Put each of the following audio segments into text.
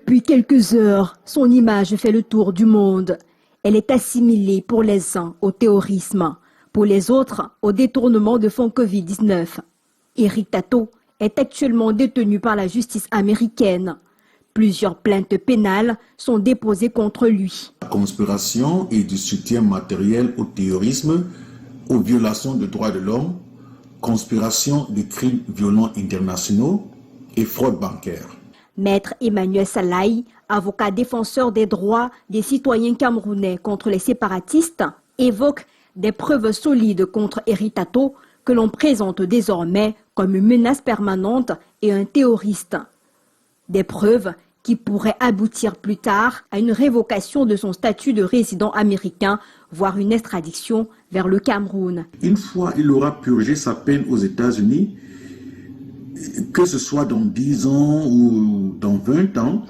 Depuis quelques heures, son image fait le tour du monde. Elle est assimilée pour les uns au terrorisme, pour les autres au détournement de fonds Covid-19. Eric Tato est actuellement détenu par la justice américaine. Plusieurs plaintes pénales sont déposées contre lui. Conspiration et du soutien matériel au terrorisme, aux violations des droits de l'homme, conspiration de crimes violents internationaux et fraude bancaire. Maître Emmanuel Salaï, avocat défenseur des droits des citoyens camerounais contre les séparatistes, évoque des preuves solides contre Eric Tato que l'on présente désormais comme une menace permanente et un terroriste. Des preuves qui pourraient aboutir plus tard à une révocation de son statut de résident américain, voire une extradition vers le Cameroun. Une fois il aura purgé sa peine aux États-Unis, que ce soit dans 10 ans ou dans 20 ans,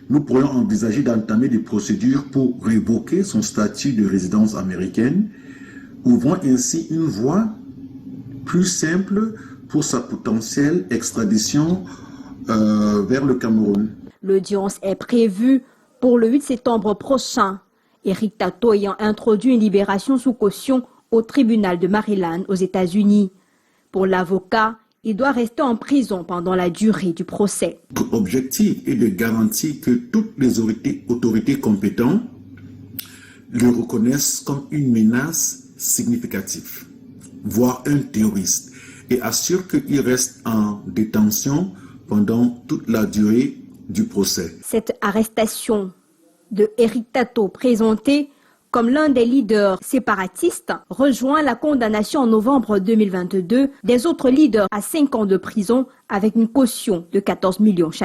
nous pourrions envisager d'entamer des procédures pour révoquer son statut de résidence américaine, ouvrant ainsi une voie plus simple pour sa potentielle extradition vers le Cameroun. L'audience est prévue pour le 8 septembre prochain. Eric Tato ayant introduit une libération sous caution au tribunal de Maryland aux États-Unis. Pour l'avocat, il doit rester en prison pendant la durée du procès. L'objectif est de garantir que toutes les autorités compétentes le reconnaissent comme une menace significative, voire un terroriste, et assure qu'il reste en détention pendant toute la durée du procès. Cette arrestation de Eric Tato, présentée comme l'un des leaders séparatistes, rejoint la condamnation en novembre 2022 des autres leaders à 5 ans de prison avec une caution de 14 millions chacun.